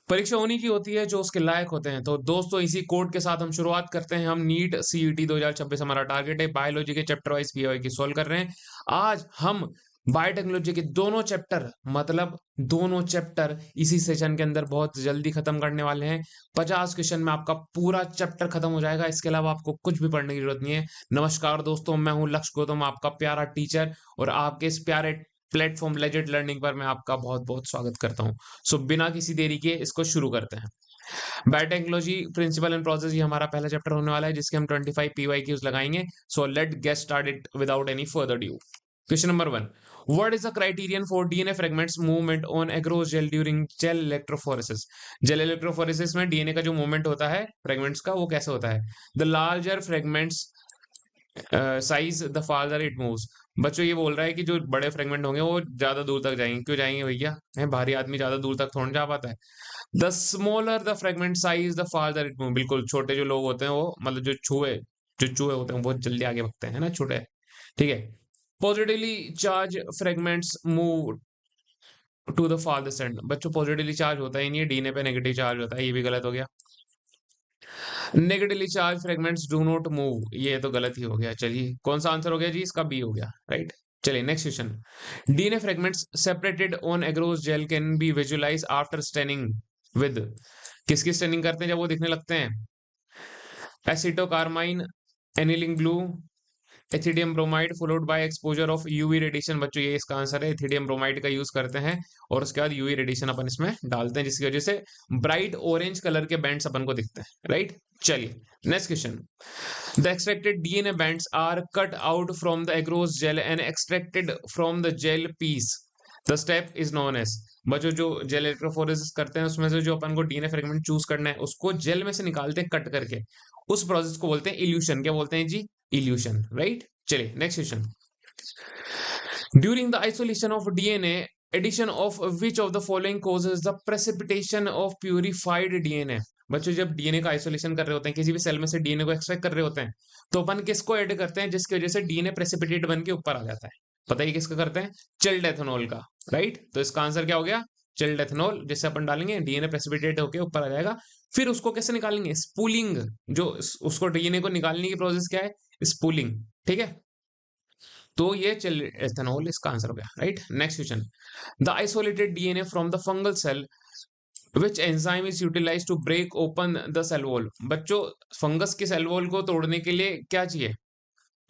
परीक्षा उन्हीं की होती है जो उसके लायक होते हैं। तो दोस्तों इसी कोड के साथ हम शुरुआत करते हैं। हम नीट सीईटी 2026 हमारा टारगेट है। बायोलॉजी के चैप्टर वाइज पीओआई की सोल्व कर रहे हैं। आज हम बायोटेक्नोलॉजी के दोनों चैप्टर, मतलब दोनों चैप्टर इसी सेशन के अंदर बहुत जल्दी खत्म करने वाले हैं। 50 क्वेश्चन में आपका पूरा चैप्टर खत्म हो जाएगा। इसके अलावा आपको कुछ भी पढ़ने की जरूरत नहीं है। नमस्कार दोस्तों, मैं हूं लक्ष्य गौतम, आपका प्यारा टीचर, और आपके इस प्यारे प्लेटफॉर्म लेजेंड लर्निंग पर मैं आपका बहुत बहुत स्वागत करता हूं। सो बिना किसी देरी के इसको शुरू करते हैं। बायोटेक्नोलॉजी प्रिंसिपल एंड प्रोसेस ये हमारा पहला चैप्टर होने वाला है, जिसके हम 25 पीवाईक्यूज लगाएंगे। So let get started without any further due. Question number 1, what is the criterion for DNA fragments movement on agarose gel during gel electrophoresis? Gel electrophoresis में डीएनए का जो मूवमेंट होता है फ्रेगमेंट्स का, वो कैसे होता है? The larger fragments size the farther it moves. बच्चों ये बोल रहा है कि जो बड़े फ्रेगमेंट होंगे वो ज्यादा दूर तक जाएंगे। क्यों जाएंगे भैया? है भारी आदमी ज्यादा दूर तक थोड़ा जा पाता है। The smaller the fragment size the farther it move. बिल्कुल, छोटे जो लोग होते हैं वो, मतलब जो चूहे होते हैं, वो बहुत जल्दी आगे भागते हैं ना, छोटे। ठीक है। Positively charge fragments move to the farther end. बच्चों पॉजिटिवली चार्ज होता ही नहीं है, डीएनए पे नेगेटिव चार्ज होता है, ये भी गलत हो गया। Negatively charge fragments do not move, ये तो गलत ही हो गया। चलिए, कौन सा आंसर हो गया जी? इसका बी हो गया, राइट। चलिए next question. DNA fragments separated on agarose gel can be visualize after staining with. किसकी स्टेनिंग करते हैं जब वो दिखने लगते हैं? Acetocarmine, aniline blue, ethidium bromide followed by exposure of UV radiation. बच्चों ये इसका आंसर है, एथिडियम ब्रोमाइड का यूज करते हैं और उसके बाद यूवी रेडिएशन अपन इसमें डालते हैं, जिसकी वजह से ब्राइट ऑरेंज कलर के बैंड्स अपन को दिखते हैं, राइट। चलिए next question. The extracted DNA bands are cut out from the agarose gel and extracted from the gel piece. The step is known as. बच्चों जो जेल इलेक्ट्रोफोरेसिस करते हैं उसमें से जो अपन को डीएनए फ्रेगमेंट चूज करना है, उसको जेल में से निकालते हैं कट करके, उस प्रोसेस को बोलते हैं इल्यूशन। क्या बोलते हैं जी? Elution, right. चलिए next question. During the isolation of DNA, addition of which of the following causes the precipitation of purified DNA. बच्चों जब डीएनए का आइसोलेशन कर रहे होते हैं, किसी भी सेल में से डीएनए को एक्सट्रैक्ट कर रहे होते हैं, तो अपन किसको ऐड करते हैं जिसकी वजह से डीएनए प्रेसिपिटेट बन के ऊपर आ जाता है? पता ही किसका करते हैं? चिल्ड एथेनॉल का, राइट। तो इसका आंसर क्या हो गया? Chilled ethanol. जिससे अपन डालेंगे डीएनए प्रेसिपिटेट होकर ऊपर आ जाएगा। फिर उसको कैसे निकालेंगे? स्पूलिंग। जो उसको डीएनए को निकालने की प्रोसेस क्या है? स्पूलिंग, ठीक है। तो ये चल एथेनॉल इसका आंसर हो गया, right. Next question. The isolated DNA from the fungal cell which enzyme is utilize to break open the cell wall. बच्चों फंगस के सेल वॉल को तोड़ने के लिए क्या चाहिए?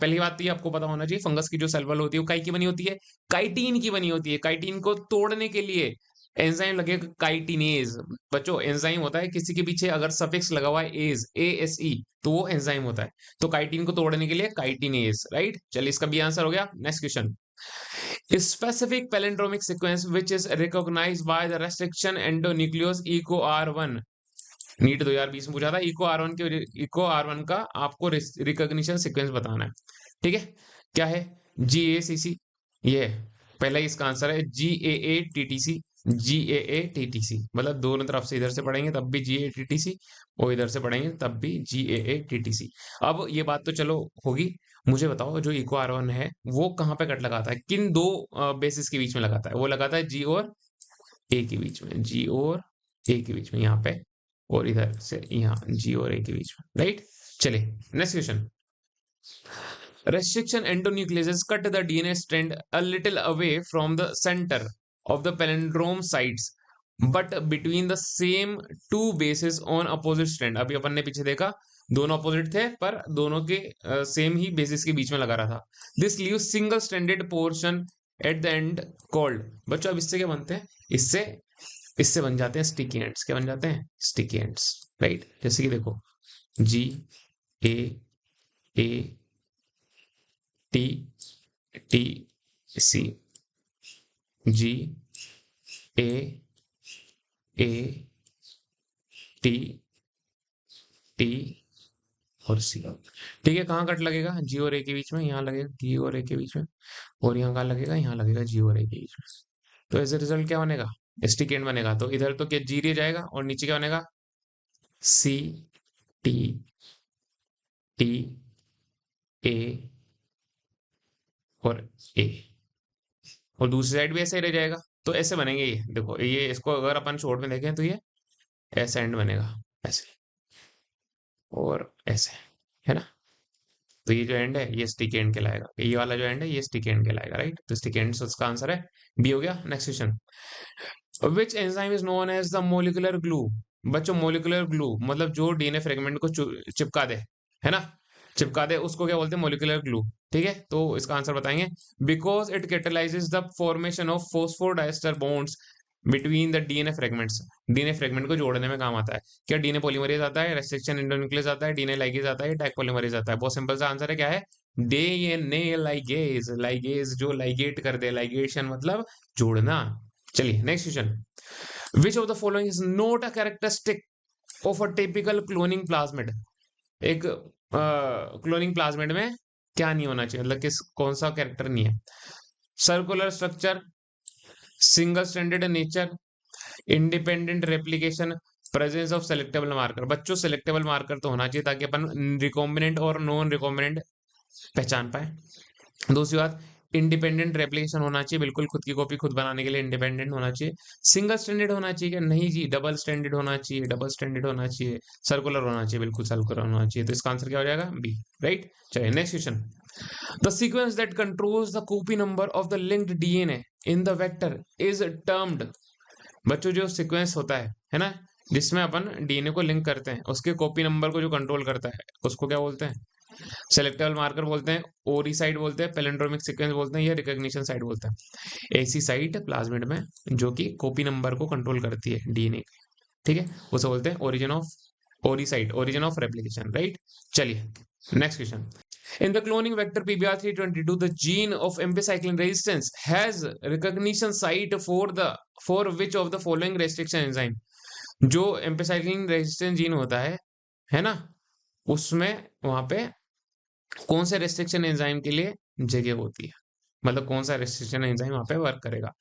पहली बात तो ये आपको पता होना चाहिए, फंगस की जो सेल वॉल होती है वो काई की बनी होती है? काइटिन की बनी होती है। काइटिन को तोड़ने के लिए एंजाइम लगेगा, काइटिनेज। बच्चों एंजाइम होता है किसी के पीछे अगर सफिक्स लगा हुआ है एज, ए एस ई, तो वो एंजाइम होता है। तो काइटिन को तोड़ने के लिए काइटिनेज, राइट। चलिए इसका भी आंसर हो गया। Next question. Specific palindromic sequence which is recognised by the restriction endonuclease Eco आर1। नीट 2020 में पूछा था, इको आर वन का आपको रिकॉग्निशन सीक्वेंस बताना है, ठीक है। क्या है? जी ए सी सी, ये है। पहला ही इसका आंसर है G A A T T C. G A A T T C मतलब दोनों तरफ से, इधर से पढ़ेंगे तब भी जी ए टी टी सी, और इधर से पढ़ेंगे तब भी जी ए ए टी टी सी। अब ये बात तो चलो होगी। मुझे बताओ जो इको आर वन है वो कहाँ पे कट लगाता है, किन दो बेसिस के बीच में लगाता है? वो लगाता है जी और ए के बीच में, जी और ए के बीच में, यहाँ पे, और इधर से यहाँ जी और ए के बीच में, राइट। चलिए next question. Restriction endonucleases cut the DNA strand a little away from the center of the palindrome sites, but between the same two bases on opposite strand। अभी अपन ने पीछे देखा, दोनों अपोजिट थे पर दोनों के सेम ही बेसिस के बीच में लगा रहा था। This leave single stranded portion at the end called. बच्चों अब इससे क्या बनते हैं? इससे इससे बन जाते हैं स्टिकी एंड्स। क्या बन जाते हैं? Sticky ends, right. जैसे कि देखो, G A A T T C, G A A T T और सी। ठीक है, कहाँ कट लगेगा? जी और ए के बीच में, यहाँ लगेगा जी और ए के बीच में, और यहाँ कहाँ लगेगा? यहाँ लगेगा जी और ए के बीच में। तो एज ए रिजल्ट क्या बनेगा? स्टिक एंड बनेगा। तो इधर तो क्या जी रह जाएगा और नीचे क्या बनेगा? सी टी टी ए और ए, और दूसरी साइड भी ऐसे ही रह जाएगा। तो ऐसे बनेंगे ये। देखो ये, इसको अगर अपन शॉर्ट में देखें तो ये ऐसा एंड बनेगा, ऐसे और ऐसे, है ना। तो ये जो एंड है ये स्टिकी एंड कहलाएगा, ये वाला जो एंड है ये स्टिकी एंड कहलाएगा, राइट। तो स्टिकी एंड इसका आंसर है बी हो गया। Next question, which enzyme is known as the molecular glue. बच्चों मोलिकुलर ग्लू मतलब जो डीएनए फ्रेगमेंट को चिपका दे, है ना, चिपका दे, उसको क्या बोलते हैं, मोलिकुलर ग्लू। ठीक है, तो इसका आंसर बताएंगे, because it कैटलाइजेस the formation of phosphodiester bonds between the DNA fragments. DNA fragment को जोड़ने में काम आता है। क्या डीएनए पॉलीमरेज आता है, रेस्ट्रिक्शन इंडोन्यूक्लियस आता है, डीएनए लाइगेज आता है, टैग पॉलीमरेज आता है। बहुत सिंपल सा आंसर है, क्या है, डीएनए लाइगेज। लाइगेज जो लाइगेट कर दे, लाइगेशन मतलब जोड़ना। चलिए next question, which of the following is not a characteristic of a typical cloning plasmid. एक क्लोनिंग प्लाज्मिड में क्या नहीं होना चाहिए, मतलब किस कौन सा कैरेक्टर नहीं है। Circular structure, single standard nature, independent replication, presence of selectable marker. बच्चों सेलेक्टेबल मार्कर तो होना चाहिए ताकि अपन रिकॉम्बिनेंट और नॉन रिकॉम्बिनेंट पहचान पाए। दूसरी बात, इंडिपेंडेंट रेप्लिकेशन होना चाहिए, बिल्कुल खुद की कॉपी खुद बनाने के लिए इंडिपेंडेंट होना चाहिए। सिंगल स्टैंडर्ड होना चाहिए क्या, नहीं जी, डबल स्टैंडर्ड होना चाहिए, डबल स्टैंडर्ड होना चाहिए। सर्कुलर होना चाहिए, बिल्कुल सर्कुलर होना चाहिए। तो इसका आंसर क्या हो जाएगा, बी, राइट। चलिए next question, the sequence that controls the copy number of the linked DNA in the vector is termed. बच्चों जो सीक्वेंस होता है ना, जिसमें अपन डीएनए को लिंक करते हैं, उसके कॉपी नंबर को जो कंट्रोल करता है उसको क्या बोलते हैं, सेलेक्टेबल मार्कर बोलते हैं, ओरी साइट बोलते हैं, पैलिंड्रोमिक सीक्वेंस बोलते हैं, या रिकॉग्निशन साइट बोलते हैं। ऐसी साइट प्लाज्मिड में जो कि कॉपी नंबर को कंट्रोल करती है डीएनए, ठीक है, उसे बोलते हैं origin of ori site, origin of replication, right. चलिए next question, in the cloning vector PBR322 the gene of amphicycline resistance has recognition site for which of the following restriction enzyme। जो एम्पिसाइक्लिन resistance gene होता है ना, उसमें वहां पे कौन से रेस्ट्रिक्शन एंजाइम के लिए जगह होती है, मतलब कौन सा रेस्ट्रिक्शन एंजाइम वहां पे वर्क करेगा।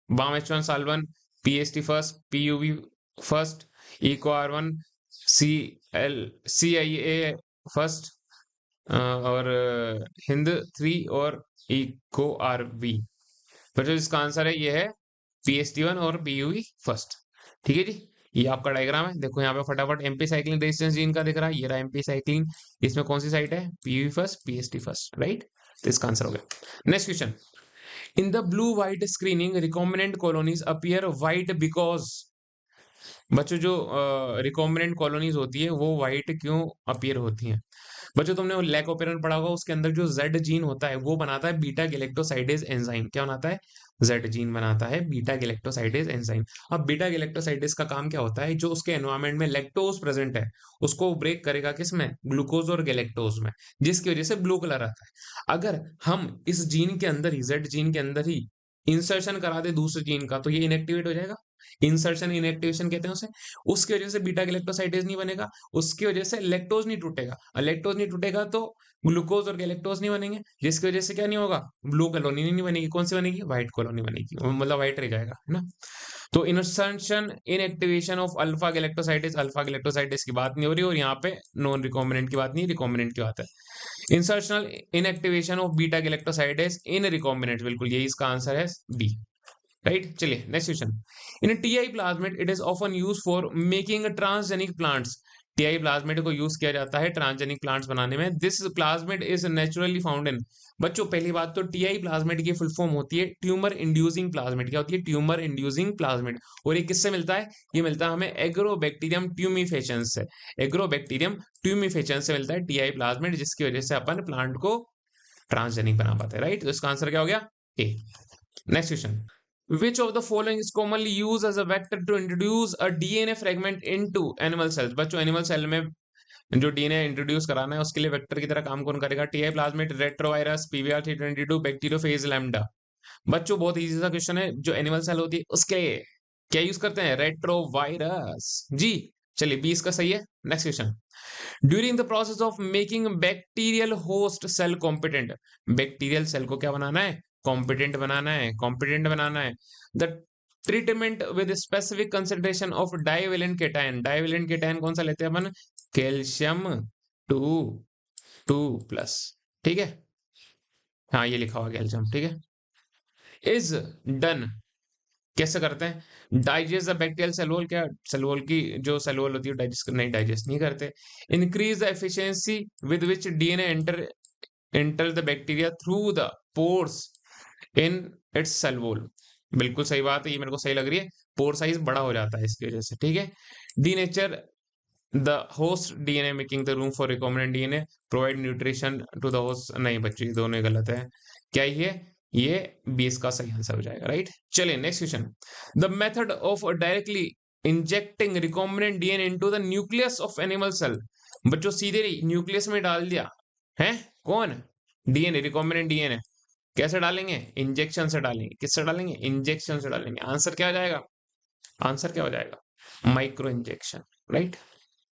Bam H1 Sal one, PST first, PUV first, Eco R1, CIA first, और हिंद 3 और इको RV। तो जो इसका आंसर है ये है PST1 और PUV फर्स्ट। ठीक है जी, ये आपका डायग्राम है, देखो यहाँ पे फटाफट एमपी साइक्लिन रेजिस्टेंस जीन का दिख रहा है, ये रहा एमपी साइक्लिन। इसमें कौन सी साइट है, PUV first, PST first, right. तो इसका आंसर हो गया। Next question, in the blue white screening recombinant colonies appear white because. बच्चों जो रिकॉम्बिनेंट कॉलोनीज होती है वो व्हाइट क्यों अपीयर होती हैं। बच्चों तुमने लैक ओपेरन पढ़ा होगा, उसके अंदर जो जेड जीन होता है वो बनाता है बीटा गैलेक्टोसाइडेज एंजाइम। क्या बनाता है, जेड जीन बनाता है बीटा गैलेक्टोसाइडेज एंजाइम। अब बीटा गैलेक्टोसाइडेज का काम क्या होता है, जो उसके एनवायरमेंट में लैक्टोज प्रेजेंट है उसको ब्रेक करेगा, किसमें, ग्लूकोज और गैलेक्टोज में, जिसकी वजह से ब्लू कलर आता है। अगर हम इस जीन के अंदर ही, जेड जीन के अंदर ही इंसर्शन करा दे दूसरे जीन का, तो ये इनएक्टिवेट हो जाएगा। इंसर्शन इनएक्टिवेशन कहते हैं उसे। उसकी वजह से बीटा गैलेक्टोसाइडेज नहीं बनेगा, उसकी वजह से लैक्टोज नहीं टूटेगा, और लैक्टोज नहीं टूटेगा तो ग्लूकोज और गैलेक्टोज नहीं बनेंगे, जिसकी वजह से क्या नहीं होगा, ब्लू कॉलोनी नहीं बनेगी। कौन सी बनेगी, व्हाइट कॉलोनी बनेगी, मतलब व्हाइट रह जाएगा, है ना। तो insertion inactivation of alpha galactosidase की बात नहीं हो रही, और यहाँ पे नॉन रिकॉम्बिनेंट की बात नहीं, रिकॉम्बिनेंट की बात है। Insertional inactivation of beta galactosidase in recombinant, बिल्कुल यही इसका आंसर है, बी, राइट। चलिए next question, in TI plasmid it is often use for making transgenic plants. TI plasmid को यूज किया जाता है ट्रांसजेनिक प्लांट्स बनाने में। This plasmid is naturally found in. बच्चों पहली बात तो टीआई प्लाज्मिड की फुल फॉर्म होती है ट्यूमर इंड्यूसिंग प्लाज्मिड। क्या होती है, ट्यूमर इंड्यूसिंग प्लाज्मिड। और ये किससे मिलता है, ये मिलता है हमें एग्रोबैक्टीरियम ट्यूमिफेशंस से। एग्रोबैक्टीरियम ट्यूमिफेशंस से मिलता है टीआई प्लाज्मिड, जिसकी वजह से अपन प्लांट को ट्रांसजेनिक बना पाते हैं, राइट। तो इसका आंसर क्या हो गया, A. Next question, which of the following is commonly used as a vector to introduce a DNA fragment into animal cells। बच्चों एनिमल सेल में जो डीएनए इंट्रोड्यूस कराना है उसके लिए वेक्टर की तरह काम कौन करेगा, TI plasmid, retrovirus, PBR322, bacteriophage lambda. बच्चों बहुत इजी सा क्वेश्चन है, जो एनिमल सेल होती है उसके लिए क्या यूज करते हैं, रेट्रोवायरस जी। चलिए 20 का सही है। Next question, during the process of making bacterial host cell competent. Bacterial cell को क्या बनाना है, कॉम्पिटेंट बनाना है, कॉम्पिटेंट बनाना है। The treatment with specific concentration of divalent cation. Divalent cation कौन सा लेते हैं अपन, कैल्शियम 2 2 प्लस, ठीक है, हाँ ये लिखा हुआ कैल्शियम, ठीक है। इज डन कैसे करते हैं? Digest the bacterial cell wall, क्या सेल वॉल की जो सेल वॉल होती है डाइजेस्ट नहीं, डाइजेस्ट नहीं करते। Increase the efficiency with which DNA enter the bacteria through the pores in its cell wall. बिल्कुल सही बात है, ये मेरे को सही लग रही है। पोर साइज बड़ा हो जाता है इसकी वजह से, ठीक है। Denature the host DNA making the room for recombinant DNA, provide nutrition to the host. नहीं बच्चों, ये दोनों ही गलत है। क्या ये 20 का सही आंसर हो जाएगा, राइट। चलिए next question. The method of directly injecting recombinant DNA into the nucleus of animal cell. बच्चों सीधे न्यूक्लियस में डाल दिया है कौन? DNA, recombinant DNA. कैसे डालेंगे? इंजेक्शन से डालेंगे। किससे डालेंगे? इंजेक्शन से डालेंगे। आंसर क्या हो जाएगा? आंसर क्या हो जाएगा? Micro injection, right.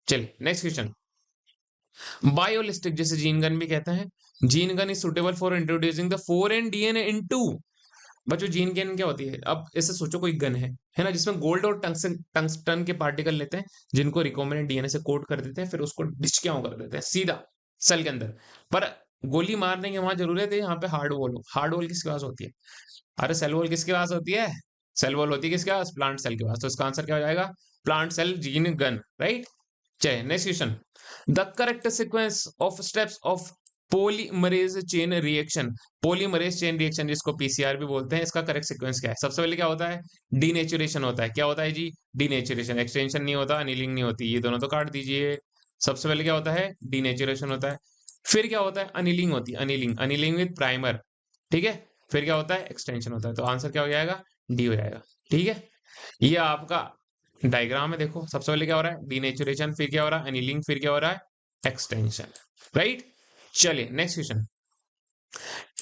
चलिए नेक्स्ट क्वेश्चन। बायोलिस्टिक, जैसे जीन गन भी कहते हैं, gene gun is suitable for introducing the foreign DNA into. बच्चों जीन गन क्या होती है? अब ऐसे सोचो कोई गन है ना, जिसमें गोल्ड और टंगस्टन के पार्टिकल लेते हैं, जिनको रिकॉम्बिनेंट डीएनए से कोट कर देते हैं, फिर उसको डिस्क्याओ कर देते हैं सीधा सेल के अंदर। पर गोली मारने की वहां जरूरत है, यहाँ पे हार्ड वॉल हो। हार्ड वॉल किसके पास होती है? अरे सेल वॉल किसके पास होती है? सेल वॉल होती है किसके पास? प्लांट सेल के पास। तो इसका आंसर क्या हो जाएगा? Plant cell gene gun, right. चलिए next question. The correct sequence of steps of polymerase chain reaction. Polymerase chain reaction जिसको पीसीआर भी बोलते हैं, इसका करेक्ट सीक्वेंस क्या है? सबसे पहले क्या होता है? डीनेचुरेशन होता है। क्या होता है जी? डीनेचुरेशन। एक्सटेंशन नहीं होता, अनिलिंग नहीं होती, ये दोनों तो काट दीजिए। सबसे पहले क्या होता है? डीनेचुरेशन होता है। फिर क्या होता है? अनिलिंग होती है, अनिलिंग, अनिलिंग विद प्राइमर, ठीक है। फिर क्या होता है? एक्सटेंशन होता है। तो आंसर क्या हो जाएगा? डी हो जाएगा, ठीक है। ये आपका डायग्राम है, देखो सबसे पहले क्या हो रहा है? डीनेचुरेशन, फिर क्या हो रहा है? एनीलिंग, फिर क्या हो रहा है? Extension, right. चलिए next question.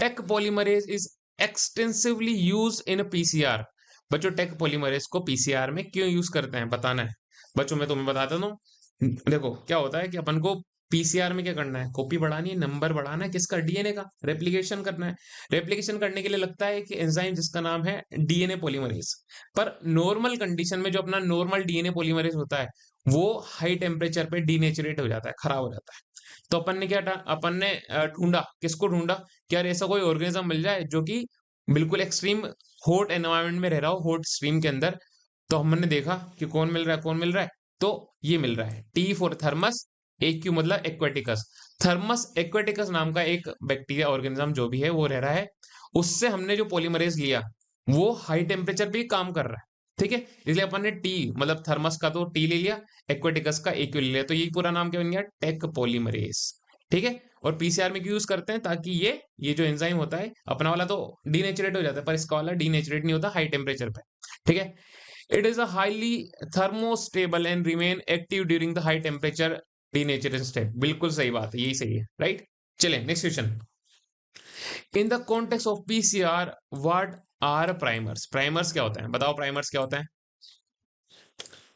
Taq polymerase is extensively use in PCR. बच्चों टेक पॉलीमरेज को पीसीआर में क्यों यूज करते हैं बताना है। बच्चों मैं तुम्हें बताता हूँ। देखो क्या होता है कि अपन को पीसीआर में क्या करना है? कॉपी बढ़ानी है, नंबर बढ़ाना है, किसका? डीएनए का रेप्लिकेशन करना है। रेप्लिकेशन करने के लिए लगता है कि एंजाइम जिसका नाम है डीएनए पॉलीमरेज। पर नॉर्मल कंडीशन में जो अपना नॉर्मल डीएनए पॉलीमरेज होता है, वो हाई टेम्परेचर पे डीनेचुरेट हो जाता है, खराब हो जाता है। तो अपन ने ढूंढा, किसको ढूंढा? कि यार ऐसा कोई ऑर्गेनिज्म मिल जाए जो कि बिल्कुल एक्सट्रीम हॉट एनवायरनमेंट में रह रहा हो, हॉट स्ट्रीम के अंदर। तो हमने देखा कि कौन मिल रहा है, कौन मिल रहा है? तो ये मिल रहा है, टी फॉर थर्मस, एक्यू मतलब एक्वेटिकस। थर्मस एक्वेटिकस नाम का एक बैक्टीरिया ऑर्गेनिज्म जो भी है वो रह रहा है। उससे हमने जो पॉलीमरेज लिया, वो हाई टेम्परेचर पे काम कर रहा है, ठीक है। इसलिए अपन ने टी मतलब थर्मस का तो टी ले लिया, एक्वेटिकस का एक्यू ले लिया। तो ये पूरा नाम क्या बन गया? टेक पॉलीमरेज, ठीक है। और पीसीआर में क्यों यूज करते हैं? ताकि ये जो एंजाइम होता है अपना वाला तो डीनेचुरेट हो जाता है, पर इसका वाला डीनेचुरेट नहीं होता हाई टेम्परेचर पे, ठीक है। It is a highly thermostable and remain active during the high temperature denaturation step. बिल्कुल सही बात है, यही सही है, राइट। चलिए next question. In the context of PCR what are primers? Primers क्या होता है बताओ? प्राइमर्स क्या होता है?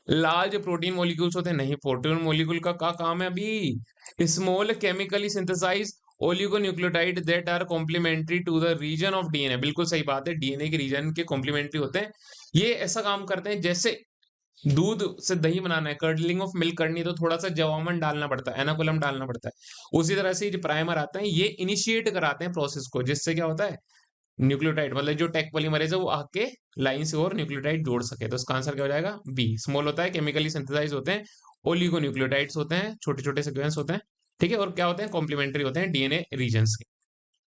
लार्ज प्रोटीन मॉलिक्यूल्स होते हैं? नहीं, प्रोटीन मॉलिक्यूल का क्या काम है अभी? Small chemically synthesize oligonucleotide that are complementary to the region of DNA. बिल्कुल सही बात है, डीएनए के रीजन के कॉम्प्लीमेंट्री होते हैं। ये ऐसा काम करते हैं जैसे दूध से दही बनाना है, कर्डलिंग ऑफ मिल्क करनी है, तो थोड़ा सा जवामन डालना पड़ता है, एनाकुलम डालना पड़ता है। उसी तरह से जो प्राइमर आते हैं, ये इनिशिएट कराते हैं प्रोसेस को, जिससे क्या होता है? न्यूक्लियोटाइड मतलब जो टेक पॉलीमरेज है वो आके लाइन से और न्यूक्लियोटाइड जोड़ सके। तो इसका आंसर क्या हो जाएगा? बी। स्मॉल होता है, केमिकली सिंथेसाइज होते हैं, ओलिगोन्यूक्लियोटाइड्स होते हैं, छोटे छोटे सीक्वेंस होते हैं, ठीक है। और क्या होते हैं? कॉम्प्लीमेंट्री होते हैं डीएनए रीजन्स के।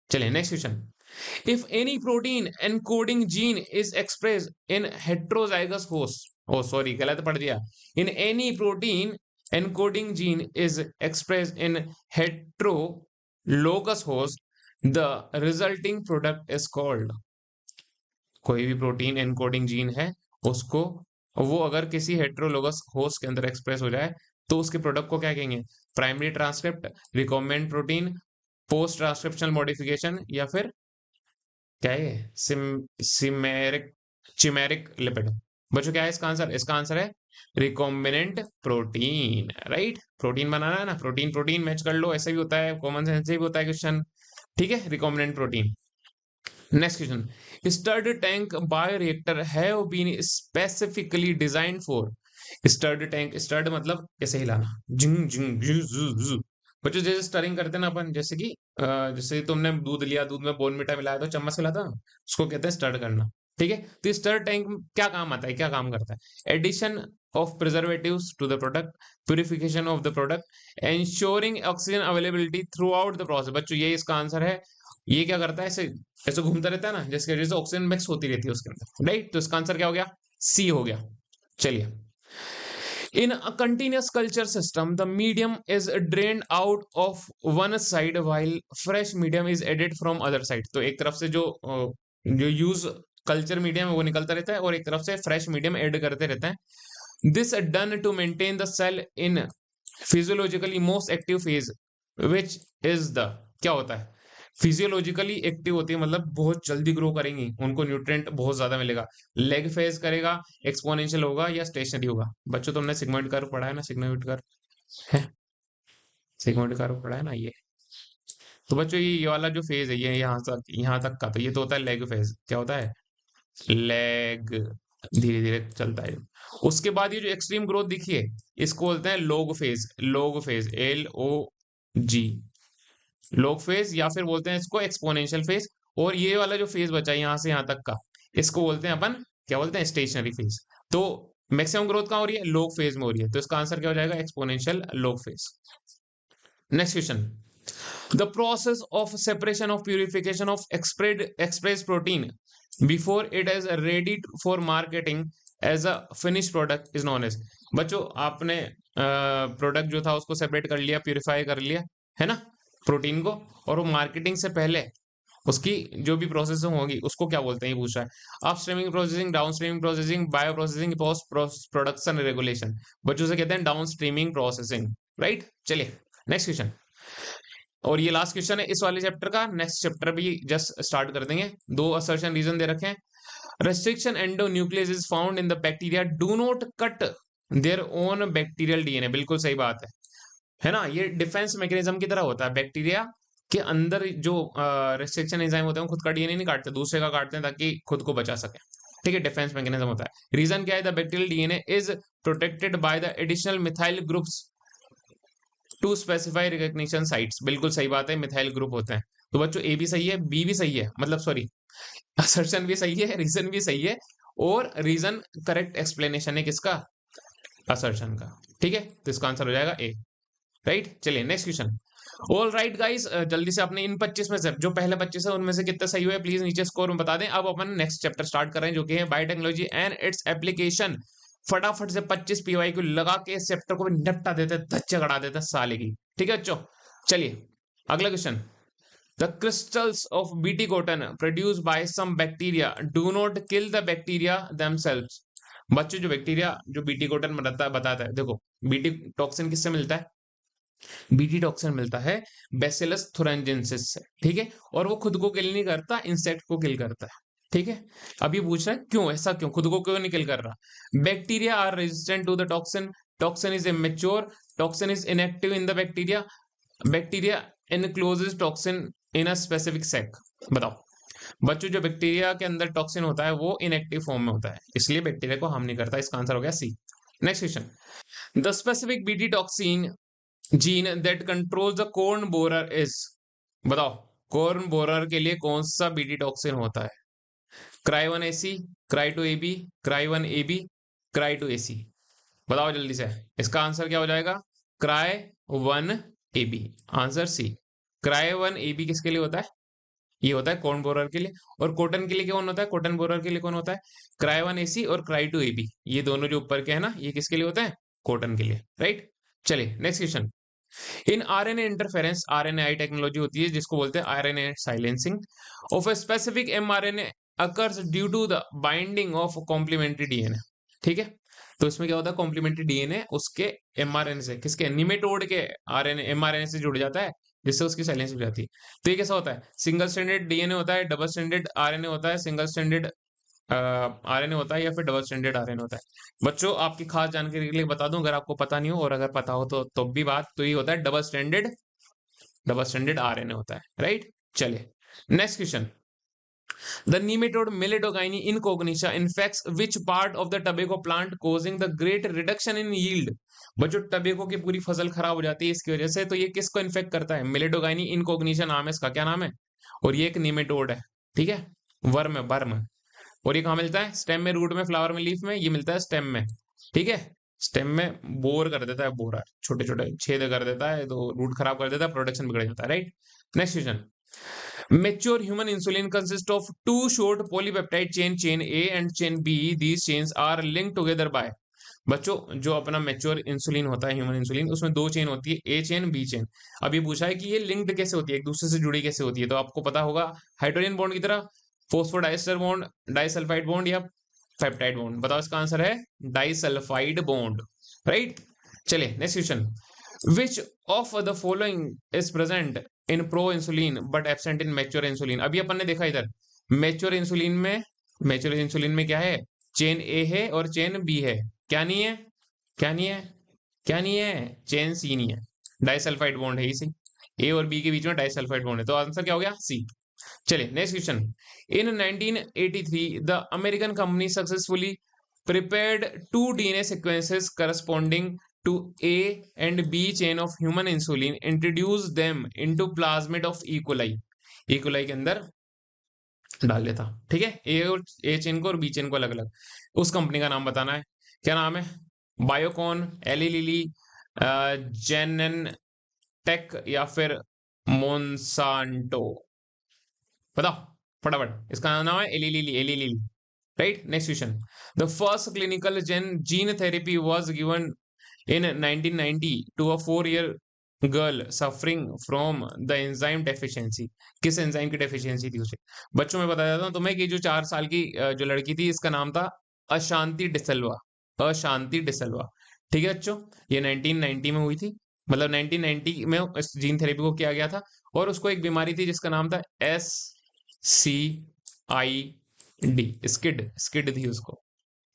चलिए next question. If any protein encoding gene is express in heterozygous host, oh sorry गलत पढ़ दिया। In any protein encoding gene is express in heterologous host, the resulting product is called. कोई भी protein encoding gene है, उसको वो अगर किसी हेट्रोलोगस होस्ट के अंदर एक्सप्रेस हो जाए, तो उसके प्रोडक्ट को क्या कहेंगे? Primary transcript, recombinant protein, post transcriptional modification, या फिर क्या है? Chimeric chimeric lipid. बच्चों क्या है इसका आंसर? इसका आंसर है रिकॉम्बिनेंट प्रोटीन, राइट। प्रोटीन बनाना है ना, प्रोटीन प्रोटीन मैच कर लो, ऐसा भी होता है, कॉमन सेंस से भी होता है क्वेश्चन, ठीक है। Recombinant protein. Next question. Stirred tank bioreactor have been specifically designed for. Stirred tank, stirred मतलब कैसे हिलाना, जिंग जिंग जू जू जू। बच्चों जैसे स्टरिंग करते हैं ना अपन, जैसे कि जैसे तुमने दूध लिया, दूध में बोर्नविटा मिलाया तो चम्मच हिलाता, उसको कहते हैं स्टर्ड करना। ठीक है। तो स्टर टैंक क्या काम आता है, क्या काम करता है? Addition of preservatives to the product, purification of the product, ensuring oxygen availability throughout the process. बच्चों ये इसका आंसर है। ये क्या करता है, ऐसे ऐसे घूमता रहता है ना, जिसकी वजह से ऑक्सीजन मिक्स होती रहती है उसके अंदर, राइट। तो इसका आंसर क्या हो गया? सी हो गया। चलिए, in a continuous culture system, the medium is drained out of one side while fresh medium is added from other side. तो एक तरफ से जो यूज कल्चर मीडियम है वो निकलता रहता है और एक तरफ से फ्रेश मीडियम ऐड करते रहते हैं। This done to maintain the cell in physiologically most active phase which is the, क्या होता है? फिजियोलॉजिकली एक्टिव होती है, मतलब बहुत जल्दी ग्रो करेंगी, उनको न्यूट्रिएंट बहुत ज्यादा मिलेगा। लेग फेज करेगा, एक्सपोनेंशियल होगा या स्टेशनरी होगा? बच्चों तुमने सिग्मोइड कर्व पढ़ा है ना, सिग्मोइड कर्व है, सिग्मोइड कर्व पढ़ा है ना ये। तो बच्चों ये वाला जो फेज है, ये यहाँ तक का, तो ये तो होता है लेग फेज। क्या होता है? लेग, धीरे धीरे चलता है। उसके बाद ये जो एक्सट्रीम ग्रोथ दिखिए, इसको बोलते हैं लोग फेज। लोग फेज, LOG, लोग फेज, या फिर बोलते हैं इसको एक्सपोनेंशियल फेज। और ये वाला जो फेज बचा है यहाँ से यहाँ तक का, इसको बोलते हैं अपन, क्या बोलते हैं? Stationary phase. तो मैक्सिमम ग्रोथ कहाँ हो रही है? लोग फेज में हो रही है। तो इसका आंसर क्या हो जाएगा? Exponential log phase. Next question, the process of separation of purification of express protein before it is ready for marketing as a finish product is known as. बच्चों आपने प्रोडक्ट जो था उसको सेपरेट कर लिया, प्यूरिफाई कर लिया, है ना, प्रोटीन को, और वो मार्केटिंग से पहले उसकी जो भी प्रोसेसिंग होगी उसको क्या बोलते हैं, ये पूछ रहा है। Up streaming processing, down streaming processing, bio processing, post production regulation. बच्चों से कहते हैं डाउन स्ट्रीमिंग प्रोसेसिंग, राइट। चलिए नेक्स्ट क्वेश्चन, और ये लास्ट क्वेश्चन है इस वाले चैप्टर का। नेक्स्ट चैप्टर भी जस्ट स्टार्ट कर देंगे। दो असर्शन रीजन दे रखे हैं। Restriction endonuclease is found in the bacteria do not cut their own bacterial DNA. बिल्कुल सही बात है ना। ये डिफेंस मैकेनिज्म की तरह होता है। बैक्टीरिया के अंदर जो रेस्ट्रिक्शन एंजाइम होते हैं वो खुद का डीएनए नहीं काटते, दूसरे का काटते हैं ताकि खुद को बचा सके, ठीक है। डिफेंस मैकेनिज्म होता है। रीजन क्या है? The bacterial DNA is protected by the additional methyl groups to specify recognition sites. बिल्कुल सही बात है, मिथाइल ग्रुप होते हैं। तो बच्चों ए भी सही है, बी भी सही है, मतलब सॉरी, असर्शन भी सही है, रीजन भी सही है, और रीजन करेक्ट एक्सप्लेनेशन है किसका? असर्शन का, ठीक है। तो इसका आंसर हो जाएगा ए, राइट। चलिए next question. All right guys, जल्दी से अपने इन 25 में से जो पहले 25 है उनमें से कितने सही हुए प्लीज नीचे स्कोर में बता दें। अब अपन नेक्स्ट चैप्टर स्टार्ट कर रहे हैं जो कि है बायोटेक्नोलॉजी एंड इट्स एप्लीकेशन। फटाफट से 25 PY को लगा के इस चैप्टर को भी निपटा देते, धच्चे गड़ा देते साले की, ठीक है बच्चों। चलिए अगला question, the crystals of BT cotton produce by some bacteria do not kill the bacteria themselves. बच्चों जो बैक्टीरिया जो बीटी कॉटन बनाता है, बताता है, देखो बीटी टॉक्सिन किससे मिलता है? बीटी टॉक्सिन मिलता है बैसिलस थुरिंजेंसिस से, ठीक है। और वो खुद को किल नहीं करता, इंसेक्ट को किल करता है, ठीक है। अब ये पूछ रहा है क्यों, ऐसा क्यों, खुद को क्यों नहीं किल कर रहा? Bacteria are resistant to the toxin, toxin is immature, toxin is inactive in the bacteria, bacteria encloses toxin in a specific sac. बताओ बच्चों, जो बैक्टीरिया के अंदर टॉक्सिन होता है वो इनएक्टिव फॉर्म में होता है, इसलिए बैक्टीरिया को हार्म नहीं करता। इसका आंसर हो गया C. Next question, the specific BT toxin gene that controls the corn borer is. बताओ कॉर्न बोरर के लिए कौन सा बीटी टॉक्सिन होता है? Cry 1AC, cry 2AB, cry 1AB, cry 2AC। बताओ जल्दी से, इसका आंसर क्या हो जाएगा? Cry 1AB, answer C. Cry 1AB किसके लिए होता है? ये होता है कॉर्न बोरर के लिए। और कॉटन के लिए कौन होता है? कॉटन बोरर के लिए कौन होता है? क्राई 1AC और क्राई 2AB, ये दोनों जो ऊपर के है ना, ये किसके लिए होता है? कॉटन के लिए, राइट। चलिए next question, in RNA interference, RNAi technology होती है जिसको बोलते हैं RNA silencing of a specific mRNA occurs due to the binding of complementary DNA, ठीक है। तो इसमें क्या होता है? कॉम्प्लीमेंट्री डीएनए उसके एमआरएनए से, किसके? निमेटोड के आरएनए एमआरएनए से जुड़ जाता है, जिससे उसकी साइलेंस हो जाती है। तो ये कैसा होता है? सिंगल स्टैंडर्ड डीएनए होता है, डबल स्टैंडर्ड आरएनए होता है, सिंगल स्टैंडर्ड आरएनए होता है, या फिर डबल स्टैंडर्ड आरएनए होता है। बच्चों आपकी खास जानकारी के लिए बता दूं, अगर आपको पता नहीं हो, और अगर पता हो तो भी बात, तो ये होता है डबल स्टैंडर्ड आरएनए होता है, राइट। चलिए next question, the nematode Meloidogyne incognita infects which part of the tobacco plant causing the great reduction in yield. बच्चों टबेको की पूरी फसल खराब हो जाती है इसकी वजह से, तो ये किसको इन्फेक्ट करता है? मिलेटोगाइनी इनकोग्निशा नाम है इसका, क्या नाम है? और ये एक नीमेटोड है, ठीक है, वर्म है, वर्म। और ये कहाँ मिलता है? स्टेम में, रूट में, फ्लावर में, लीफ में, ये मिलता है स्टेम में। ठीक है, स्टेम में बोर कर देता है, बोरा छोटे छोटे छेद कर देता है, तो रूट खराब कर देता है, प्रोडक्शन बिगड़ जाता है, right. Next question, mature human insulin consists of two short polypeptide chain A and chain B. These chains are linked together by, बच्चों जो अपना मेच्योर इंसुलिन होता है, ह्यूमन इंसुलिन, उसमें दो चेन होती है, ए चेन बी चेन। अब ये पूछा है कि ये लिंक्ड कैसे होती है, एक दूसरे से जुड़ी कैसे होती है, तो आपको पता होगा हाइड्रोजन बॉन्ड की तरह, फोस्फोडाइस्टर बॉन्ड, डाइसल्फाइड बॉन्ड या पेप्टाइड बॉन्ड। बताओ, इसका आंसर है डाइसल्फाइड बॉन्ड, राइट। चलिए next question, which of the following is present in pro insulin but absent in mature insulin. अभी अपन ने देखा इधर मैच्योर इंसुलिन में, मैच्योर इंसुलिन में क्या है, चेन ए है और चेन बी है, क्या नहीं है, क्या नहीं है, क्या नहीं है, चेन सी नहीं है, डाइसल्फाइड बॉन्ड है इसी, ए और बी के बीच में डाइसल्फाइड बॉन्ड है, तो आंसर क्या हो गया, सी। चलिए next question, in 1983 the American company successfully prepared two DNA sequences corresponding to A and B chain of human insulin, introduce them into plasmid of E. coli. E. coli के अंदर डाल देता, ठीक है, ए चेन को और बी चेन को अलग अलग। उस कंपनी का नाम बताना है, क्या नाम है, Biocon, Eli Lilly, Genentech या फिर मोन्सांटो। बताओ फटाफट, इसका नाम है Eli Lilly, Eli Lilly, right? Next question, the first clinical gene therapy was given in 1990 to a 4-year girl suffering from the enzyme deficiency. किस एंजाइम की डेफिशिएंसी थी उसे? बच्चों में बता देता हूँ तुम्हें कि जो 4 साल की जो लड़की थी, इसका नाम था अशांति डिसल्वा, अशांति डिसल्वा, ठीक है बच्चों। ये 1990 में हुई थी, मतलब 1990 में इस जीन थेरेपी को किया गया था, और उसको एक बीमारी थी जिसका नाम था SCID, स्किड, स्किड थी उसको।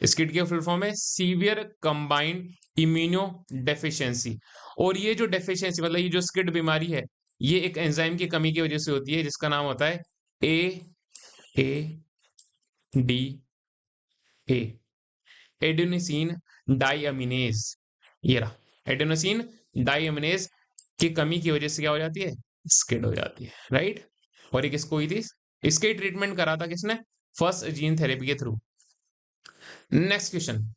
स्किड की फुल फॉर्म है सीवियर कंबाइंड इम्यूनो डेफिशिएंसी। और ये जो डेफिशिएंसी, मतलब ये जो स्किड बीमारी है, ये एक एंजाइम की कमी की वजह से होती है, जिसका नाम होता है AADA, एडेनोसिन डाइअमीनेज। ये रहा एडेनोसिन डाइअमीनेज की कमी की वजह से क्या हो जाती है, स्किड हो जाती है, राइट। और ये किसको हुई थी, इसके ट्रीटमेंट करा था किसने, फर्स्ट जीन थेरेपी के through. Next question,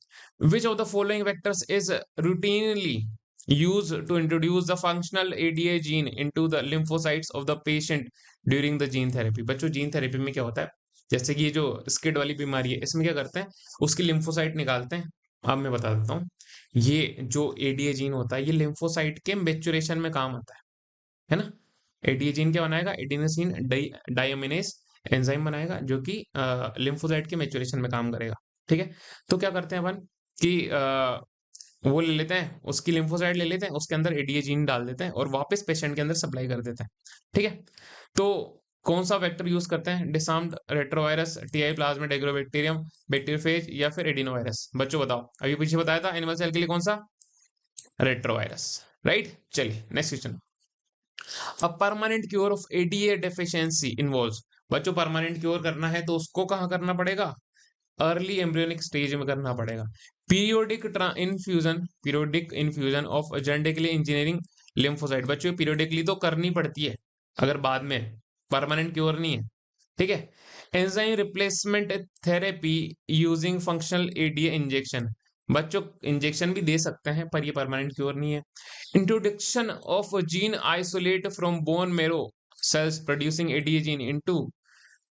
which of the following vectors is routinely used to introduce the functional ADA gene into the lymphocytes of the patient during the gene therapy। बच्चों gene therapy में क्या होता है, जैसे कि ये जो स्किड वाली बीमारी है, इसमें क्या करते हैं, उसकी लिम्फोसाइट निकालते हैं। अब मैं बता देता हूँ, ये जो एडीए जीन होता है, ये लिम्फोसाइट के मेचुरेशन में काम आता है ना। एडीए जीन क्या बनाएगा, एडिनोसिन डाइअमीनेज एंजाइम बनाएगा, जो कि लिम्फोसाइट के मेचुरेशन में काम करेगा, ठीक है। तो क्या करते हैं अपन कि वो ले लेते हैं, उसकी लिम्फोसाइट ले लेते हैं, उसके अंदर एडीए जीन डाल देते हैं और वापस पेशेंट के अंदर सप्लाई कर देते हैं, ठीक है। तो कौन सा वेक्टर यूज करते हैं, disarmed retrovirus, Ti plasmid agrobacterium, bacteriophage या फिर एडिनोवायरस। बच्चों बताओ, अभी पीछे बताया था एनिमल सेल के लिए कौन सा, रेट्रोवायरस, राइट। चलिए next question, a permanent cure of ADA deficiency involves. बच्चों परमानेंट क्योर करना है तो उसको कहाँ करना पड़ेगा, अर्ली एम्ब्रियोनिक स्टेज में करना पड़ेगा। Periodic infusion of genetically engineering lymphocyte. बच्चों पीरियोडिकली तो करनी पड़ती है, अगर बाद में, परमानेंट क्योर नहीं है, ठीक है। Enzyme replacement therapy using functional ADA injection. बच्चों इंजेक्शन भी दे सकते हैं, पर ये परमानेंट क्योर नहीं है। Introduction of gene isolate from bone marrow cells producing ADA gene into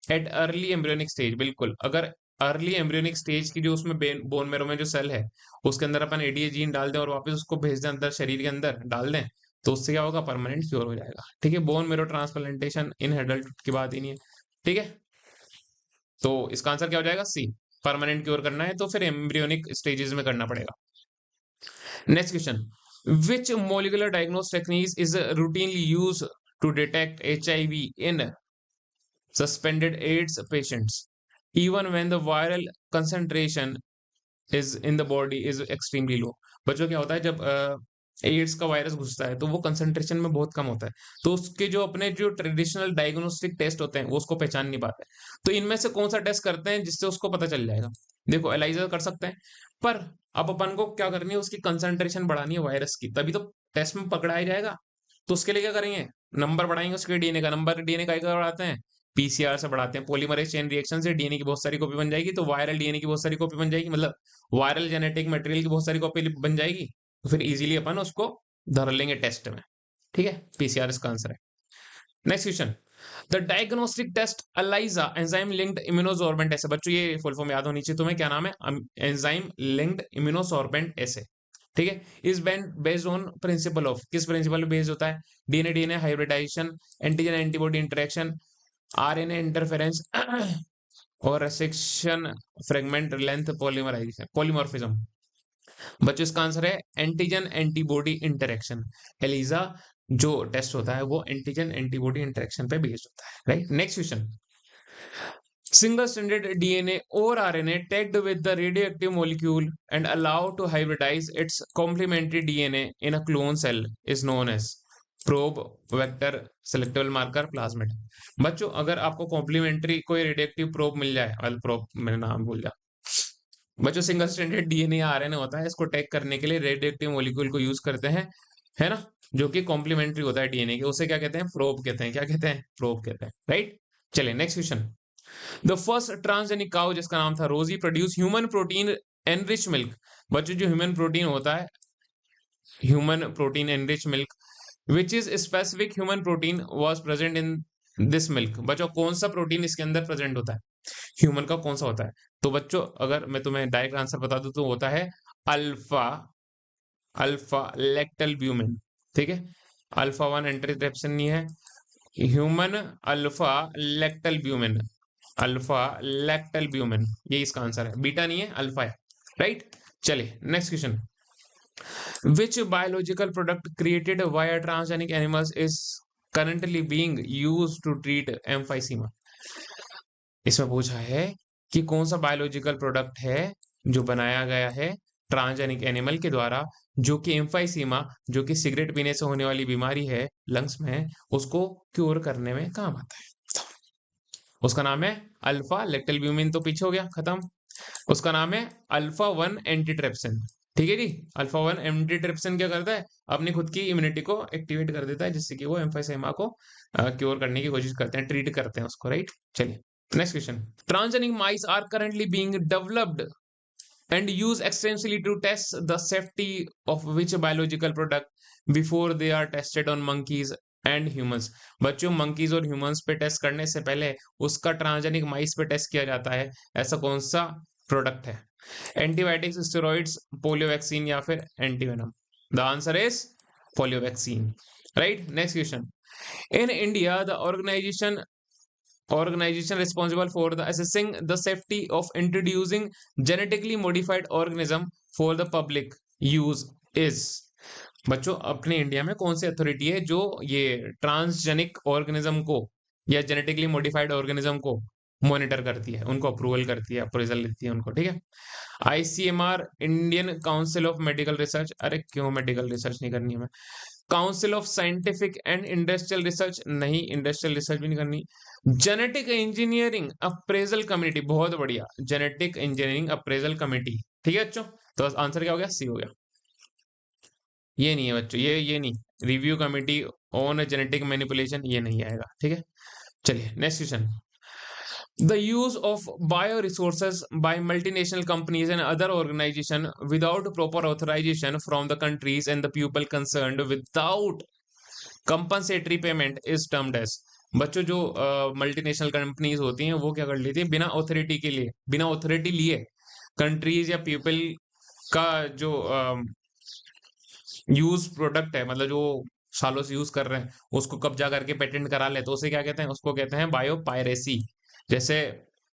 at early embryonic stage. बिल्कुल, अगर अर्ली एम्ब्रियोनिक स्टेज की जो उसमें बोन मेरो में जो सेल है, उसके अंदर अपन एडीए जीन डाल दें और वापस उसको भेज दें अंदर शरीर के अंदर डाल दें, तो उससे क्या होगा, परमानेंट क्योर हो जाएगा, ठीक है। Bone marrow transplantation in adult की बात ही नहीं है, ठीक है। तो इसका आंसर क्या हो जाएगा, सी। परमानेंट क्योर करना है तो फिर एम्ब्रियोनिक स्टेजेस में करना पड़ेगा। Next question, which molecular diagnose technique is routinely use to detect HIV in suspended AIDS patients even when the viral concentration is in the body is extremely low। बच्चों क्या होता है, जब एड्स का virus घुसता है तो वो कंसंट्रेशन में बहुत कम होता है, तो उसके जो अपने जो ट्रेडिशनल डायग्नोस्टिक टेस्ट होते हैं वो उसको पहचान नहीं पाते। तो इनमें से कौन सा टेस्ट करते हैं जिससे उसको पता चल जाएगा, देखो एलाइजा कर सकते हैं, पर अब अपन को क्या करनी है, उसकी कंसंट्रेशन बढ़ानी है वायरस की, तभी तो टेस्ट में पकड़ाया जाएगा। तो उसके लिए क्या करेंगे, नंबर बढ़ाएंगे उसके डीएनए का, नंबर डीएनए का बढ़ाते हैं पीसीआर से बढ़ाते हैं, पॉलीमरेज चेन रिएक्शन से डीएनए की बहुत सारी कॉपी बन जाएगी, तो वायरल डीएनए की बहुत सारी कॉपी बन जाएगी, मतलब वायरल जेनेटिक मटेरियल की बहुत सारी कॉपी बन जाएगी, तो फिर इजीली अपन उसको धर लेंगे टेस्ट में। ठीक है, पीसीआर इसका आंसर है। Next question, the diagnostic test ELISA enzyme linked immunosorbent assay. बच्चों ये फुल फॉर्म याद होनी चाहिए तुम्हें, क्या नाम है? Enzyme linked immunosorbent assay. ठीक है, is based on principle of, किस प्रिंसिपल पे बेस्ड होता है? DNA DNA hybridisation, antigen antibody interaction, RNA interference और restriction, fragment length polymerisation, polymorphism. बच्चों इसका आंसर है एंटीजन एंटीबॉडी इंटरेक्शन। एलिजा जो टेस्ट होता है वो एंटीजन एंटीबॉडी इंटरेक्शन पे बेस्ड होता है, right. Next question, single stranded DNA or RNA tagged with the radioactive molecule and allowed to hybridize its complementary DNA in a clone cell is known as probe, vector, selectable marker, plasmid। बच्चों अगर आपको complementary कोई radioactive probe मिल जाए, वाल probe मैंने नाम भूल जा, बच्चों सिंगल स्ट्रैंडेड डीएनए या आरएनए होता है, इसको टैग करने के लिए रेडियोएक्टिव मॉलिक्यूल को यूज करते हैं, है ना, जो कि कॉम्प्लीमेंट्री होता है डीएनए के, उसे क्या कहते हैं? प्रोब कहते हैं। क्या कहते हैं? प्रोब कहते हैं, राइट। चलिए next question, the first transgenic cow जिसका नाम था Rosie produce human protein enrich milk. बच्चों जो ह्यूमन प्रोटीन होता है, human protein enrich milk, which is specific human protein was present in this milk. बच्चों कौन सा प्रोटीन इसके अंदर प्रेजेंट होता है? ह्यूमन का कौन सा होता है? तो बच्चों अगर मैं तुम्हें डायरेक्ट आंसर बता दूं तो होता है अल्फा, अल्फा लैक्टलब्यूमिन। ठीक है, अल्फा 1 एंटीट्रिप्सिन नहीं है, ह्यूमन अल्फा लैक्टलब्यूमिन, अल्फा लैक्टलब्यूमिन, ये इसका आंसर है, बीटा नहीं है, अल्फा है, राइट। चलिए next question, which biological product created via transgenic animals is currently being used to treat emphysema. इसमें पूछा है कि कौन सा बायोलॉजिकल प्रोडक्ट है जो बनाया गया है ट्रांसजेनिक एनिमल के द्वारा, जो कि एम्फाइसीमा, जो कि सिगरेट पीने से होने वाली बीमारी है लंग्स में, उसको क्योर करने में काम आता है। उसका नाम है अल्फा लेक्टलब्यूमिन, तो पीछे हो गया, खत्म। उसका नाम है अल्फा 1 एंटीट्रिप्सिन। ठीक है जी, अल्फा 1 एंटीट्रिप्सिन क्या करता है? अपनी खुद की इम्यूनिटी को एक्टिवेट कर देता है, जिससे कि वो एम्फाइसेमा को क्योर करने की कोशिश करते हैं, ट्रीट करते हैं उसको, राइट। चलिए next question, transgenic mice are currently being developed and used extensively to test the safety of which biological product before they are tested on monkeys and humans। बच्चों monkeys और humans पे test करने से पहले उसका transgenic माइस पे test किया जाता है, ऐसा कौन सा प्रोडक्ट है? एंटीबायोटिक्स, स्टेरॉइड्स, पोलियो वैक्सीन या फिर antivenom. The answer is polio vaccine, right. Next question, in India the organization responsible for the assessing the safety of introducing genetically modified organism for the public use is। बच्चों अपने India में कौन सी authority है जो ये transgenic organism को या genetically modified organism को मॉनिटर करती है, उनको अप्रूवल करती है, अप्रूवल देती है उनको, ठीक है। ICMR, Indian council of medical research, अरे क्यों मेडिकल रिसर्च नहीं करनी है? Council of scientific and industrial research, नहीं इंडस्ट्रियल रिसर्च भी नहीं करनी। जेनेटिक इंजीनियरिंग अप्रेजल कमेटी, बहुत बढ़िया, जेनेटिक इंजीनियरिंग अप्रेजल कमेटी, ठीक है बच्चों। तो आंसर क्या हो गया? सी हो गया। ये नहीं है बच्चों, ये नहीं, review committee on genetic manipulation, ये नहीं आएगा, ठीक है। चलिए next question, the use of bioresources by multinational companies and other organizations without proper authorization from the countries and the people concerned without compensatory payment is termed as। बच्चों जो multinational companies होती हैं वो क्या कर लेती हैं, बिना ऑथोरिटी के लिए, बिना ऑथोरिटी लिए कंट्रीज या पीपल का जो यूज प्रोडक्ट है, मतलब जो सालों से यूज कर रहे हैं, उसको कब्जा करके पेटेंट करा ले, तो उसे क्या कहते हैं? उसको कहते हैं बायो पायरेसी। जैसे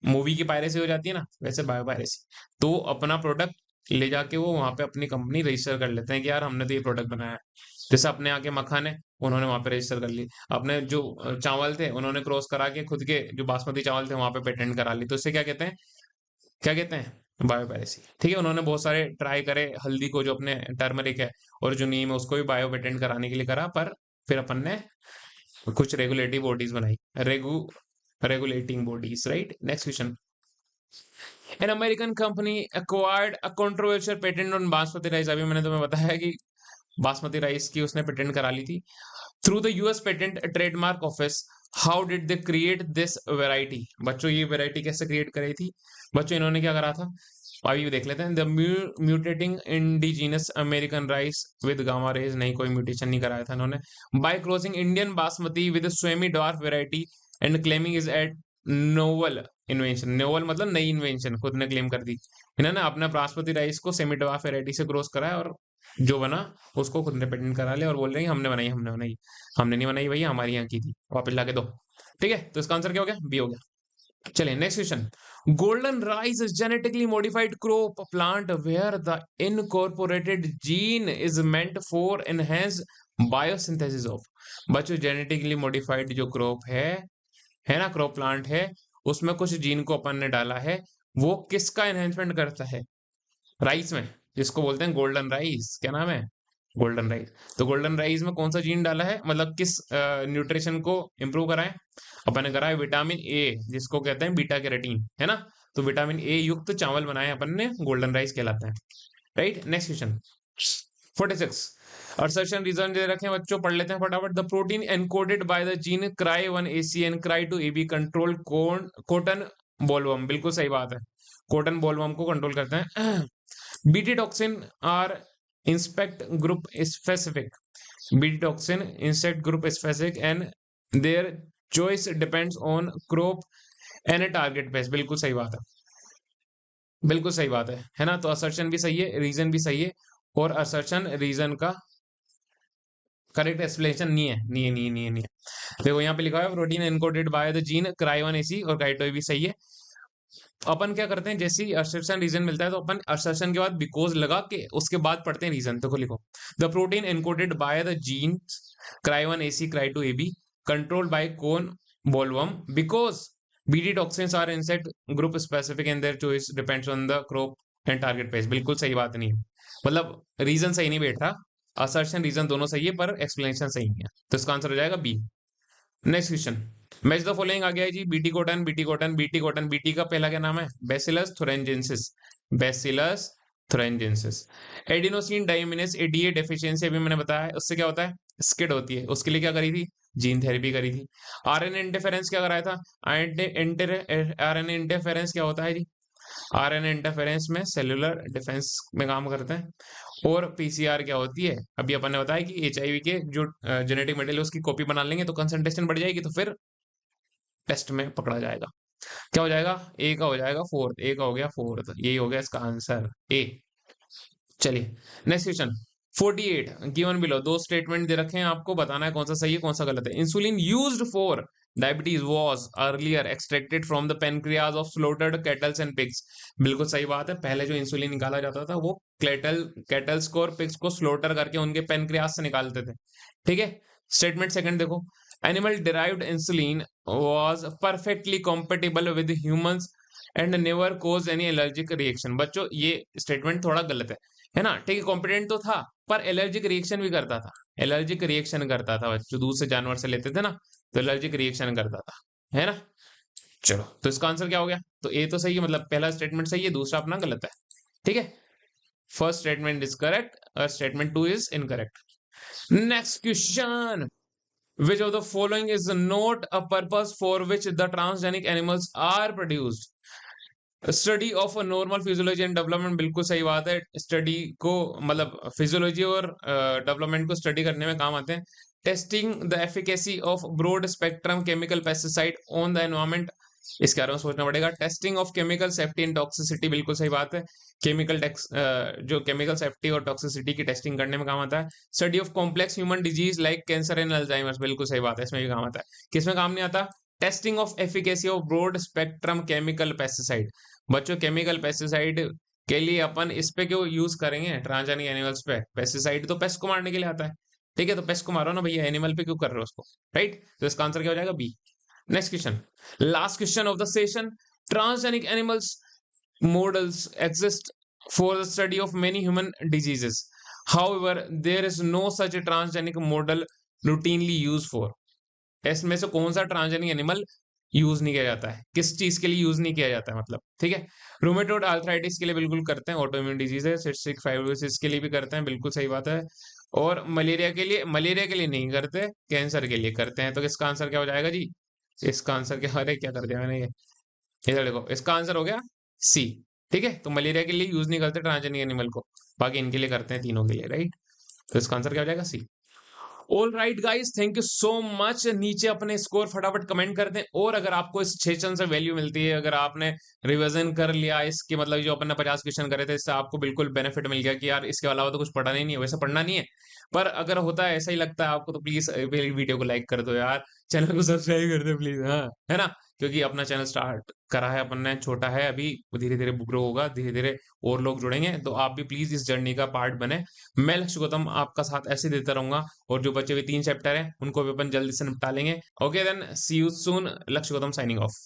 मूवी की पायरेसी हो जाती है ना, वैसे बायो पायरेसी। तो अपना प्रोडक्ट ले जाके वो वहां पे अपनी कंपनी रजिस्टर कर लेते हैं कि यार हमने तो ये प्रोडक्ट बनाया है। जैसे अपने आके मखान है, उन्होंने वहां पे रजिस्टर कर ली, अपने जो चावल थे उन्होंने क्रॉस करा के खुद के जो बासमती चावल थे वहां पे पेटेंट करा ली, तो इससे क्या कहते हैं? क्या कहते हैं? बायो पायरेसी, ठीक है। उन्होंने बहुत सारे ट्राई करे, हल्दी को जो अपने टर्मरिक है और जो नीम है उसको भी बायो पेटेंट कराने के लिए करा, पर फिर अपन ने कुछ रेगुलेटरी बॉडीज बनाई, regulating bodies, right? Next question, an American company acquired a controversial patent on basmati rice. अभी मैंने तुम्हें बताया कि बासमती राइस की उसने पेटेंट करा ली थी। Through the US patent trademark office how did they create this variety? बच्चों ये वेराइटी कैसे क्रिएट करी थी? बच्चों इन्होंने क्या करा था, अभी भी देख लेते हैं। The mutating indigenous American rice with gamma rays, नहीं कोई म्यूटेशन नहीं कराया था इन्होंने। By crossing Indian basmati with semi dwarf variety and claiming is at novel invention. Novel मतलब नई इन्वेंशन, खुद ने क्लेम कर दी। इन्होंने अपना बासमती राइस को सेमी डॉर्फ वेराइटी से क्रॉस कराया और जो बना उसको खुद ने पेटेंट करा लिया और बोल रहे हैं हमने बनाई, हमने बनाई। हमने नहीं बनाई भैया, हमारी यहाँ की थी, वापस लाके दो। ठीक है, तो इसका आंसर क्या हो गया? बी हो गया। चलिए next question. Golden rice is genetically modified crop plant where the incorporated gene is meant for enhance biosynthesis of. बच्चों जेनेटिकली मॉडिफाइड जो क्रॉप है ना, क्रॉप प्लांट है, उसमें कुछ जीन को अपन ने डाला है, वो किसका एनहेंसमेंट करता है? राइस में, जिसको बोलते हैं गोल्डन राइस। क्या नाम है? Golden rice. तो गोल्डन राइस में कौन सा जीन डाला है, मतलब किस न्यूट्रिशन को इंप्रूव करा है? अपन ने करा है विटामिन ए, जिसको कहते हैं बीटा कैरोटीन, है ना। तो विटामिन ए युक्त चावल बनाए अपन ने, गोल्डन राइस कहलाता है। Right, next question 46। Assertion reason दे रखे हैं बच्चों, पढ़ लेते हैं फटाफट। The protein encoded by the gene CRY1AC and CRY2AB control cotton bollworm. बिल्कुल सही बात है, कोटन बोलवर्म को कंट्रोल करते हैं। BT toxin are inspect group specific. BT toxin insect group specific and their choice depends on crop and target pest. बिल्कुल सही बात है, बिल्कुल सही बात है ना। तो असर्शन भी सही है, रीजन भी सही है, और असर्शन रीजन का करेक्ट एक्सप्लेनेशन नहीं है, नहीं है, नहीं है, नहीं है, नहीं है। देखो यहाँ पे लिखा है protein encoded by the gene CRY1AC और CRY2AB भी सही है। अपन क्या करते हैं, जैसे ही असर्शन रीजन मिलता है तो अपन असर्शन के बाद बिकॉज लगा के उसके बाद पढ़ते हैं रीजन। तो लिखो the protein encoded by the gene CRY1AC CRY2AB controlled by corn bollworm because BT toxins are insect group specific and their choice depends on the crop and target pest. बिल्कुल सही बात नहीं है, मतलब रीजन सही नहीं बैठ रहा, असर्शन रीजन दोनों सही है पर एक्सप्लेनेशन सही नहीं है। तो इसका आंसर हो जाएगा B. Next question. Match the following आ गया है जी। BT cotton, BT cotton, BT cotton. BT का पहला क्या नाम है? Bacillus thuringiensis, bacillus thuringiensis. Adenosine deaminase ADA deficiency अभी मैंने बताया है, उससे क्या होता है? स्किड होती है। उसके लिए क्या करी थी? जीन थेरेपी करी थी। आरएनए इंटरफेरेंस क्या कराया था? आरएनए इंटरफेरेंस क्या होता है जी? आरएनए इंटरफेरेंस में सेलुलर डिफेंस में काम करते हैं। और पीसीआर क्या होती है? अभी अपन ने बताया कि एचआईवी के जो जेनेटिक मटेरियल है उसकी कॉपी बना लेंगे तो कंसंट्रेशन बढ़ जाएगी, तो फिर टेस्ट में पकड़ा जाएगा। क्या हो जाएगा? ए का हो जाएगा फोर्थ, ए का हो गया फोर्थ, यही हो गया इसका आंसर ए। चलिए नेक्स्ट क्वेश्चन 48। गिवन बिलो दो स्टेटमेंट दे रखे हैं, आपको बताना है कौन सा सही है कौन सा गलत है। Insulin used for diabetes was earlier extracted from the pancreas of slaughtered kettles and pigs. बिल्कुल सही बात है, पहले जो इंसुलिन निकाला जाता था वो कैटल्स को और पिग्स को स्लॉटर करके उनके पेनक्रियाज से निकालते थे। ठीक है, स्टेटमेंट सेकंड देखो। Animal derived insulin was perfectly compatible with humans and never cause any allergic reaction. बच्चों ये स्टेटमेंट थोड़ा गलत है ना। ठीक है, कॉम्पिटेंट तो था पर एलर्जिक रिएक्शन भी करता था, एलर्जिक रिएक्शन करता था बच्चों, दूध से जानवर से लेते थे ना, तो एलर्जिक रिएक्शन करता था, है ना। चलो तो इसका आंसर क्या हो गया? तो ए तो सही है, मतलब पहला स्टेटमेंट सही है, दूसरा अपना गलत है। ठीक है, फर्स्ट स्टेटमेंट इज करेक्ट और statement 2 is incorrect. Next question. Which of the following is not a purpose for which the transgenic animals are produced? Study of normal physiology and development. बिल्कुल सही बात है, स्टडी को मतलब physiology और development को study करने में काम आते हैं। Testing the efficacy of broad spectrum chemical pesticide on the environment, इसके बारे में सोचना पड़ेगा। Testing of chemical safety and toxicity, बिल्कुल सही बात है, केमिकल जो केमिकल सेफ्टी और टॉक्सिसिटी की टेस्टिंग करने में काम आता है। Study of complex human disease like cancer and Alzheimer's, बिल्कुल सही बात है, इसमें भी काम आता है। किसमें काम नहीं आता? Testing of efficacy of broad spectrum chemical pesticide. बच्चों केमिकल पेस्टिसाइड के लिए अपन इस पे क्यों यूज करेंगे? ट्रांसजेनिक एनिमल्स पे। पेस्टिसाइड तो पेस्ट को मारने के लिए आता है, ठीक है, तो पेस्ट को मारो ना भैया, एनिमल पे क्यों कर रहे हो उसको? राइट, तो इसका आंसर क्या हो जाएगा? B. Next question, last question of the session. Transgenic animals models exist for the study of many human diseases. However, there is no such a transgenic model routinely used for. इसमें से कौन सा transgenic animal use नहीं किया जाता है? किस चीज के लिए यूज नहीं किया जाता है मतलब? ठीक है, रूमेटोइड आर्थराइटिस के लिए बिल्कुल करते हैं, ऑटोइम्यून डिजीज है, सिस्टिक फाइब्रोसिस के लिए भी करते हैं, बिल्कुल सही बात है, और मलेरिया के लिए नहीं करते, कैंसर के लिए करते हैं। तो इसका आंसर क्या हो जाएगा जी? इसका आंसर क्या, अरे क्या कर दिया मैंने ये, इधर देखो, इसका आंसर हो गया सी। ठीक है, तो मलेरिया के लिए यूज नहीं करते ट्रांसजेनिक एनिमल को, बाकी इनके लिए करते हैं, तीनों के लिए, राइट। तो इसका आंसर क्या हो जाएगा? C. All right guys, thank you so much. नीचे अपने स्कोर फटाफट कमेंट कर दें, और अगर आपको इस सेशन से वैल्यू मिलती है, अगर आपने रिवीजन कर लिया इसके, मतलब जो अपन ने 50 क्वेश्चन करे थे, इससे आपको बिल्कुल बेनिफिट मिल गया कि यार इसके अलावा तो कुछ पढ़ना ही नहीं है, वैसे पढ़ना नहीं है, पर अगर होता है, ऐसा ही लगता है आपको, तो प्लीज वीडियो को लाइक कर दो यार, चैनल को सब्सक्राइब कर दो प्लीज, हाँ, है ना। क्योंकि अपना चैनल स्टार्ट करा है अपन ने, छोटा है अभी, धीरे धीरे ग्रो होगा, धीरे धीरे और लोग जुड़ेंगे, तो आप भी प्लीज इस जर्नी का पार्ट बने। मैं लक्ष्य गौतम आपका साथ ऐसे देता रहूंगा, और जो बचे हुए 3 चैप्टर हैं उनको भी अपन जल्दी से निपटा लेंगे। Okay then, see you soon. Lakshya Gautam signing off.